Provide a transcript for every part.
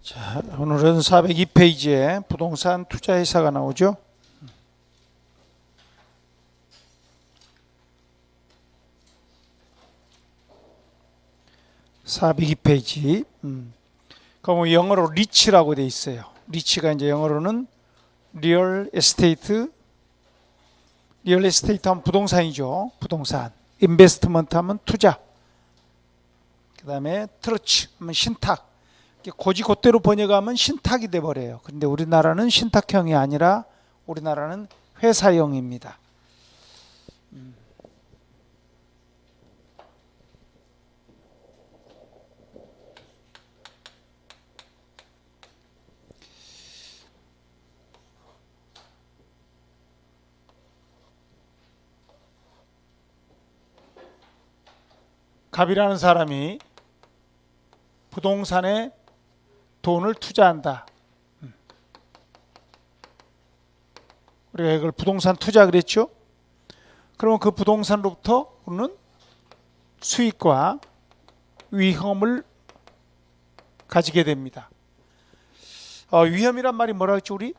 자, 오늘은 402페이지에 부동산 투자회사가 나오죠. 402페이지. 그럼 영어로 리치라고 돼 있어요. 리치가 이제 영어로는 리얼 에스테이트. 리얼 에스테이트 하면 부동산이죠. 부동산. 인베스트먼트 하면 투자. 그 다음에 트러치 하면 신탁. 고지고대로 번역하면 신탁이 돼버려요. 그런데 우리나라는 신탁형이 아니라 우리나라는 회사형입니다. 갑이라는 사람이 부동산에 돈을 투자한다. 우리가 이걸 부동산 투자 그랬죠? 그러면 그 부동산으로부터 우리는 수익과 위험을 가지게 됩니다. 위험이란 말이 뭐라 했죠, 우리?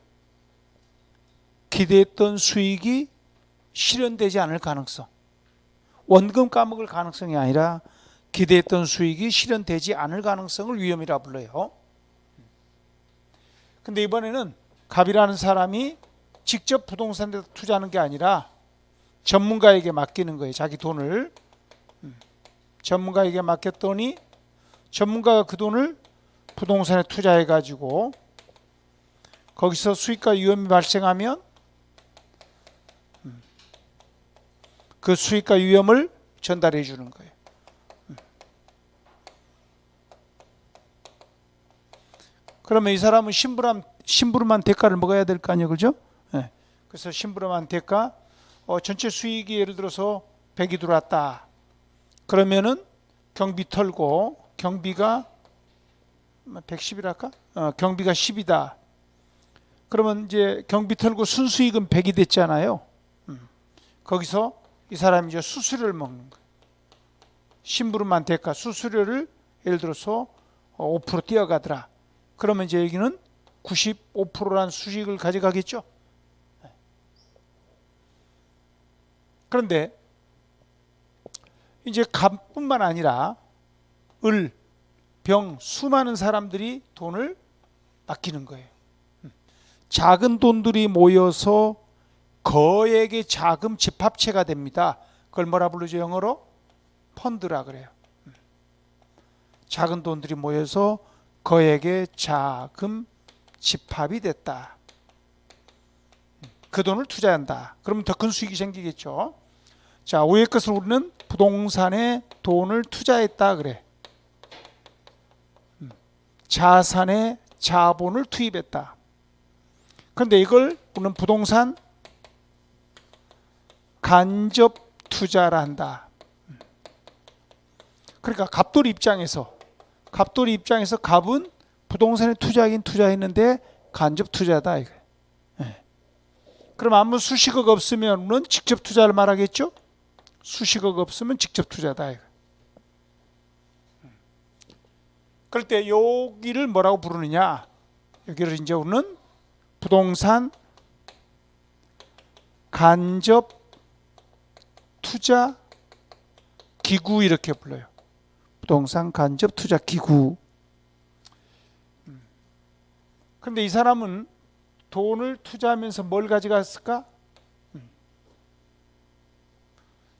기대했던 수익이 실현되지 않을 가능성. 원금 까먹을 가능성이 아니라 기대했던 수익이 실현되지 않을 가능성을 위험이라 불러요. 근데 이번에는 갑이라는 사람이 직접 부동산에 투자하는 게 아니라 전문가에게 맡기는 거예요. 자기 돈을 전문가에게 맡겼더니 전문가가 그 돈을 부동산에 투자해 가지고 거기서 수익과 위험이 발생하면 그 수익과 위험을 전달해 주는 거예요. 그러면 이 사람은 심부름한 대가를 먹어야 될 거 아니에요, 그죠? 네. 그래서 심부름한 대가, 전체 수익이 예를 들어서 100이 들어왔다. 그러면은 경비 털고 경비가 110이랄까? 경비가 10이다. 그러면 이제 경비 털고 순수익은 100이 됐잖아요. 거기서 이 사람이 이제 수수료를 먹는 거예요. 심부름한 대가 수수료를 예를 들어서 5% 뛰어가더라. 그러면 이제 여기는 95%란 수익을 가져가겠죠. 그런데 이제 갑뿐만 아니라 을, 병, 수많은 사람들이 돈을 맡기는 거예요. 작은 돈들이 모여서 거액의 자금 집합체가 됩니다. 그걸 뭐라 부르죠, 영어로? 펀드라 그래요. 작은 돈들이 모여서 거액의 자금 집합이 됐다. 그 돈을 투자한다. 그러면 더 큰 수익이 생기겠죠. 자, 위의 것을 우리는 부동산에 돈을 투자했다 그래. 자산에 자본을 투입했다. 그런데 이걸 우리는 부동산 간접 투자라 한다. 그러니까 갑돌이 입장에서 갑은 부동산에 투자하긴 투자했는데 간접 투자다. 이거. 네. 그럼 아무 수식어가 없으면 직접 투자를 말하겠죠? 수식어가 없으면 직접 투자다. 이거. 그럴 때 여기를 뭐라고 부르느냐? 여기를 이제 우리는 부동산 간접 투자 기구 이렇게 불러요. 부동산 간접 투자 기구. 그런데 이 사람은 돈을 투자하면서 뭘 가져갔을까?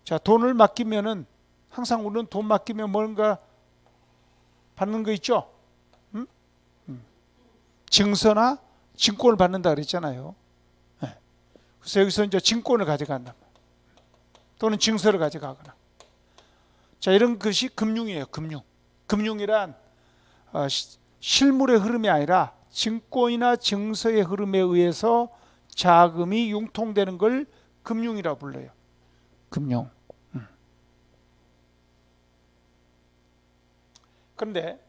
자, 돈을 맡기면은 항상 우리는 돈 맡기면 뭔가 받는 거 있죠? 증서나 증권을 받는다 그랬잖아요. 그래서 여기서 이제 증권을 가져간다. 또는 증서를 가져가거나. 자, 이런 것이 금융이에요. 금융이란 실물의 흐름이 아니라 증권이나 증서의 흐름에 의해서 자금이 융통되는 걸 금융이라고 불러요. 금융. 그런데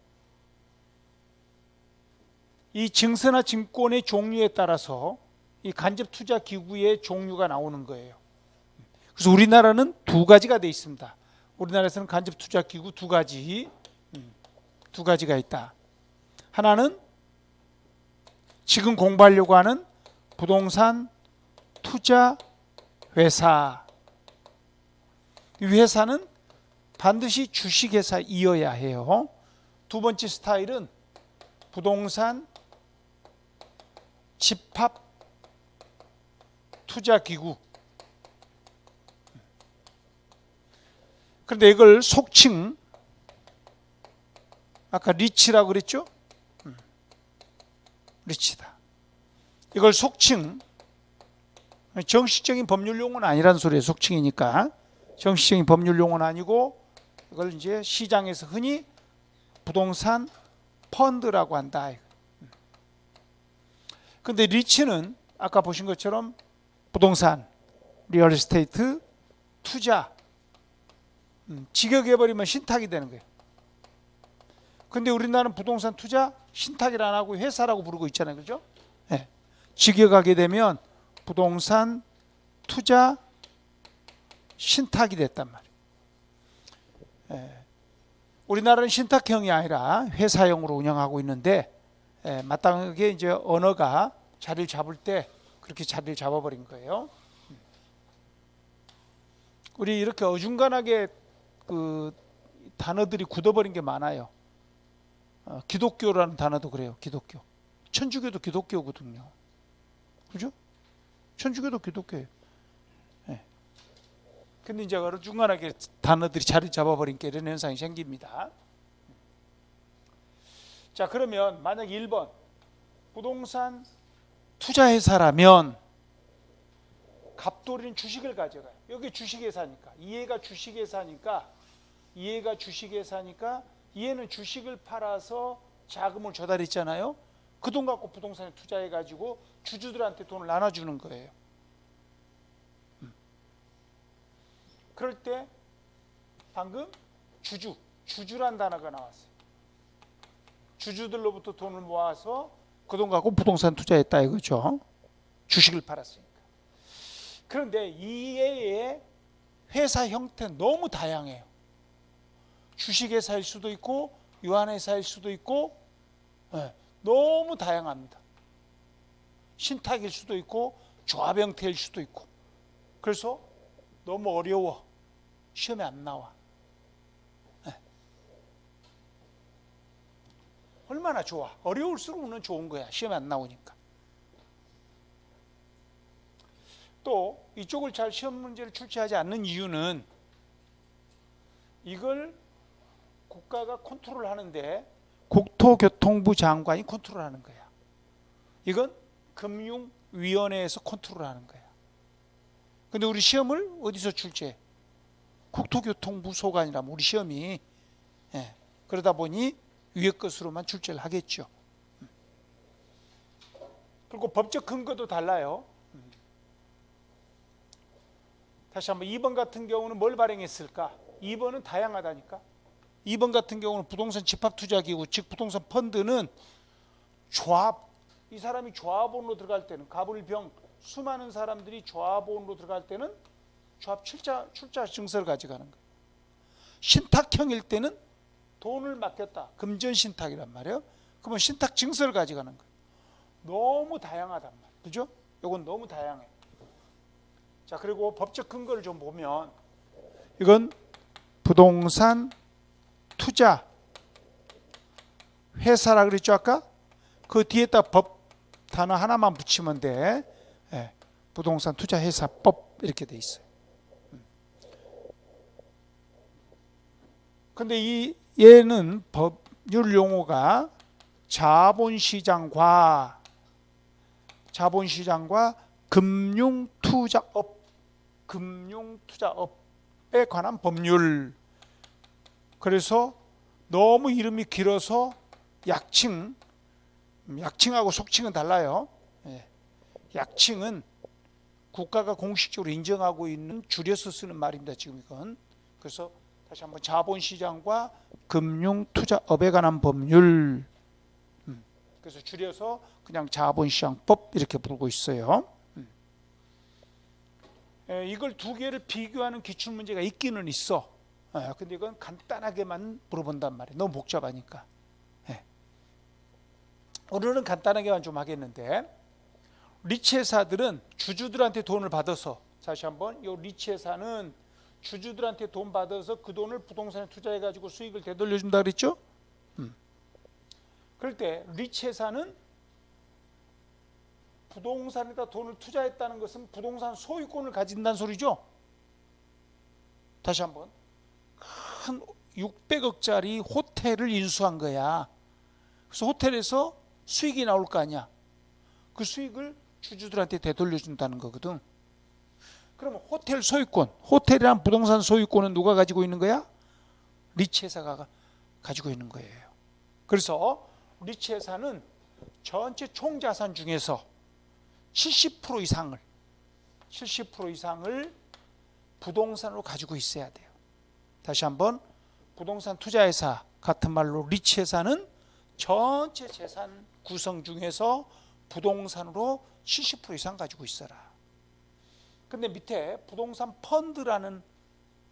이 증서나 증권의 종류에 따라서 이 간접 투자 기구의 종류가 나오는 거예요. 그래서 우리나라는 두 가지가 되어 있습니다. 우리나라에서는 간접 투자 기구 두 가지가 있다. 하나는 지금 공부하려고 하는 부동산 투자 회사. 이 회사는 반드시 주식회사이어야 해요. 두 번째 스타일은 부동산 집합 투자기구. 그런데 이걸 속칭, 아까 리치라고 그랬죠? 리치다. 이걸 속칭, 정식적인 법률 용어는 아니라는 소리예요. 속칭이니까. 정식적인 법률 용어는 아니고 이걸 이제 시장에서 흔히 부동산 펀드라고 한다. 근데 리츠는 아까 보신 것처럼 부동산, 리얼 에스테이트, 투자, 직역해버리면 신탁이 되는 거예요. 근데 우리나라는 부동산 투자 신탁을 안 하고 회사라고 부르고 있잖아요. 그죠? 네. 직역하게 되면 부동산 투자 신탁이 됐단 말이에요. 네. 우리나라는 신탁형이 아니라 회사형으로 운영하고 있는데 마땅하게 이제 언어가 자리를 잡을 때 그렇게 자리를 잡아버린 거예요. 우리 이렇게 어중간하게 그 단어들이 굳어버린 게 많아요. 기독교라는 단어도 그래요. 기독교. 천주교도 기독교거든요. 그죠? 천주교도 기독교예요. 네. 근데 이제 어중간하게 단어들이 자리 잡아버린 게 이런 현상이 생깁니다. 자, 그러면 만약 1번 부동산 투자회사라면 갑돌이는 주식을 가져가요. 여기 주식회사니까, 이해가 주식회사니까 이해는 주식을 팔아서 자금을 조달했잖아요. 그 돈 갖고 부동산에 투자해가지고 주주들한테 돈을 나눠주는 거예요. 그럴 때 방금 주주란 단어가 나왔어요. 주주들로부터 돈을 모아서 그 돈 갖고 부동산 투자했다 이거죠. 주식을 팔았으니까. 그런데 이해의 회사 형태는 너무 다양해요. 주식회사일 수도 있고 유한회사일 수도 있고 너무 다양합니다. 신탁일 수도 있고 조합 형태일 수도 있고. 그래서 너무 어려워. 시험에 안 나와. 얼마나 좋아. 어려울수록은 좋은 거야. 시험에 안 나오니까. 또 이쪽을 잘 시험 문제를 출제하지 않는 이유는 이걸 국가가 컨트롤하는데 국토교통부 장관이 컨트롤하는 거야. 이건 금융위원회에서 컨트롤하는 거야. 근데 우리 시험을 어디서 출제해? 국토교통부 소관이라면 우리 시험이 그러다 보니 위의 것으로만 출제를 하겠죠. 그리고 법적 근거도 달라요. 다시 한번 2번 같은 경우는 뭘 발행했을까? 2번은 다양하다니까. 2번 같은 경우는 부동산 집합투자기구, 즉 부동산 펀드는 조합, 이 사람이 조합원으로 들어갈 때는 가불병 수많은 사람들이 조합원으로 들어갈 때는 조합 출자 증서를 가져가는 거예요. 신탁형일 때는 돈을 맡겼다. 금전신탁이란 말이에요. 그러면 신탁 증서를 가져가는 거예요. 너무 다양하단 말이에요. 그죠? 이건 너무 다양해. 자, 그리고 법적 근거를 좀 보면 이건 부동산 투자 회사라 그랬죠 아까? 그 뒤에다 법 단어 하나만 붙이면 돼. 부동산 투자 회사법 이렇게 돼 있어요. 근데 얘는 법률 용어가 자본시장과 금융투자업에 관한 법률. 그래서 너무 이름이 길어서 약칭하고 속칭은 달라요. 약칭은 국가가 공식적으로 인정하고 있는 줄여서 쓰는 말입니다. 지금 이건. 그래서 다시 한번 자본시장과 금융투자업에 관한 법률. 그래서 줄여서 그냥 자본시장법 이렇게 부르고 있어요. 이걸 두 개를 비교하는 기출문제가 있기는 있어. 근데 이건 간단하게만 물어본단 말이에요. 너무 복잡하니까. 오늘은 간단하게만 좀 하겠는데, 리츠 회사들은 주주들한테 돈을 받아서, 다시 한번, 이 리츠 회사는 주주들한테 돈 받아서 그 돈을 부동산에 투자해 가지고 수익을 되돌려준다 그랬죠. 그럴 때 리츠 회사는 부동산에다 돈을 투자했다는 것은 부동산 소유권을 가진다는 소리죠. 다시 한번, 큰 600억짜리 호텔을 인수한 거야. 그래서 호텔에서 수익이 나올 거 아니야. 그 수익을 주주들한테 되돌려준다는 거거든. 그러면 호텔 소유권, 호텔이란 부동산 소유권은 누가 가지고 있는 거야? 리츠 회사가 가지고 있는 거예요. 그래서 리츠 회사는 전체 총자산 중에서 70% 이상을 부동산으로 가지고 있어야 돼요. 다시 한번, 부동산 투자회사 같은 말로 리츠 회사는 전체 재산 구성 중에서 부동산으로 70% 이상 가지고 있어라. 근데 밑에 부동산 펀드라는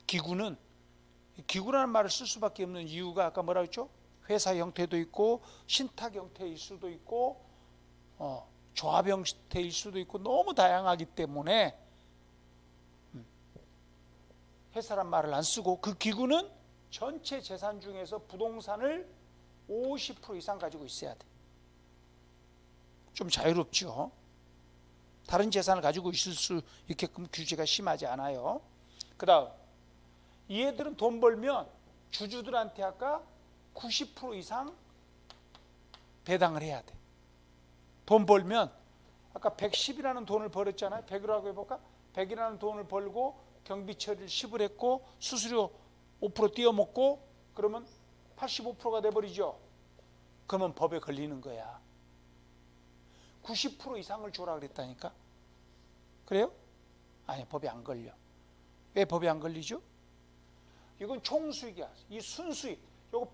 기구는, 기구라는 말을 쓸 수밖에 없는 이유가 아까 뭐라 했죠? 회사 형태도 있고 신탁 형태일 수도 있고 조합 형태일 수도 있고 너무 다양하기 때문에 회사란 말을 안 쓰고, 그 기구는 전체 재산 중에서 부동산을 50% 이상 가지고 있어야 돼. 좀 자유롭죠. 다른 재산을 가지고 있을 수 있게끔 규제가 심하지 않아요. 그 다음, 얘들은 돈 벌면 주주들한테 아까 90% 이상 배당을 해야 돼. 돈 벌면 아까 110이라는 돈을 벌었잖아요. 100이라고 해볼까? 100이라는 돈을 벌고 경비 처리를 10을 했고 수수료 5% 띄어먹고 그러면 85%가 돼버리죠. 그러면 법에 걸리는 거야. 90% 이상을 줘라 그랬다니까. 그래요? 아니, 법에 안 걸려. 왜 법에 안 걸리죠? 이건 총수익이야. 이 순수익. 요거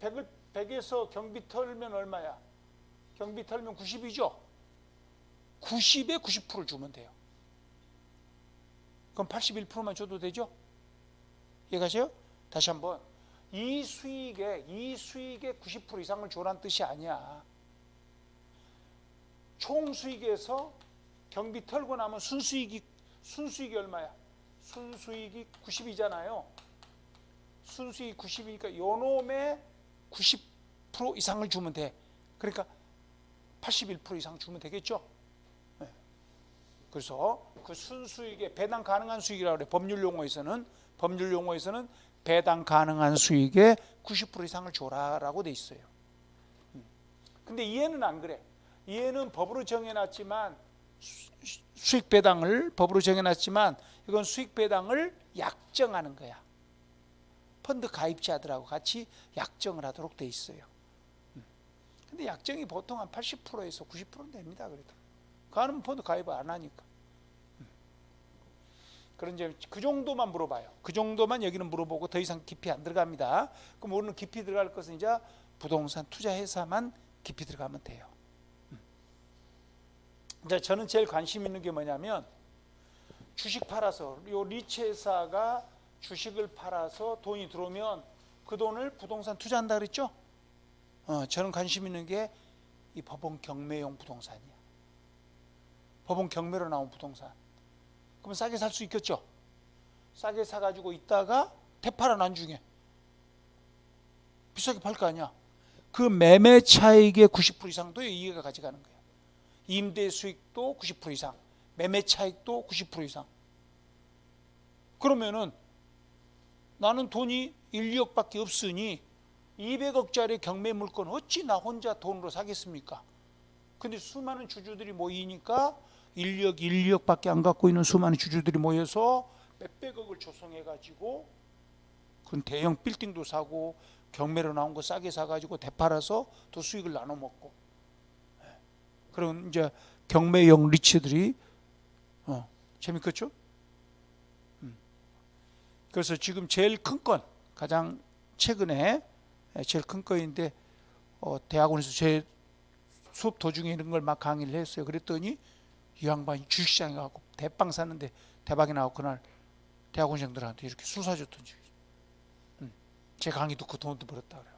100에서 경비 털면 얼마야? 경비 털면 90이죠? 90에 90%를 주면 돼요. 그럼 81%만 줘도 되죠? 이해가세요? 다시 한번, 이 수익의 90% 이상을 줘란 뜻이 아니야. 총수익에서 경비 털고 나면 순수익이 얼마야? 순수익이 90이잖아요. 순수익이 90이니까 요놈의 90% 이상을 주면 돼. 그러니까 81% 이상 주면 되겠죠. 네. 그래서 그 순수익에 배당 가능한 수익이라고 그래. 법률 용어에서는 배당 가능한 수익의 90% 이상을 줘라라고 돼 있어요. 근데 얘는 안 그래. 얘는 법으로 정해놨지만, 수익 배당을 법으로 정해놨지만 이건 수익 배당을 약정하는 거야. 펀드 가입자들하고 같이 약정을 하도록 돼 있어요. 근데 약정이 보통 한 80%에서 90%는 됩니다. 그래도 가는 펀드 가입을 안 하니까. 그런 이제 그 정도만 물어봐요. 그 정도만 여기는 물어보고 더 이상 깊이 안 들어갑니다. 그럼 우리는 깊이 들어갈 것은 이제 부동산 투자 회사만 깊이 들어가면 돼요. 이제 저는 제일 관심 있는 게 뭐냐면, 주식 팔아서, 요 리츠 회사가 주식을 팔아서 돈이 들어오면 그 돈을 부동산 투자한다 그랬죠? 저는 관심 있는 게 이 법원 경매용 부동산이야. 법원 경매로 나온 부동산. 그러면 싸게 살 수 있겠죠? 싸게 사가지고 있다가 되팔아 나중에 비싸게 팔 거 아니야. 그 매매 차익의 90% 이상도 이해가 가져가는 거야. 임대 수익도 90% 이상, 매매 차익도 90% 이상. 그러면은 나는 돈이 1, 2억밖에 없으니 200억짜리 경매 물건 어찌 나 혼자 돈으로 사겠습니까? 근데 수많은 주주들이 모이니까 1억, 2억밖에 안 갖고 있는 수많은 주주들이 모여서 몇백억을 조성해가지고 그건 대형 빌딩도 사고 경매로 나온 거 싸게 사가지고 되팔아서 또 수익을 나눠 먹고. 그런 이제 경매용 리츠들이 재밌겠죠? 그래서 지금 제일 큰 건, 가장 최근에 제일 큰 건인데 대학원에서 제 수업 도중에 이런 걸 막 강의를 했어요. 그랬더니 이 양반이 주식시장에 가고 대빵 샀는데 대박이 나고 그날 대학원생들한테 이렇게 술 사줬던 적이 있어요. 제 강의 듣고 돈도 벌었다 그래요.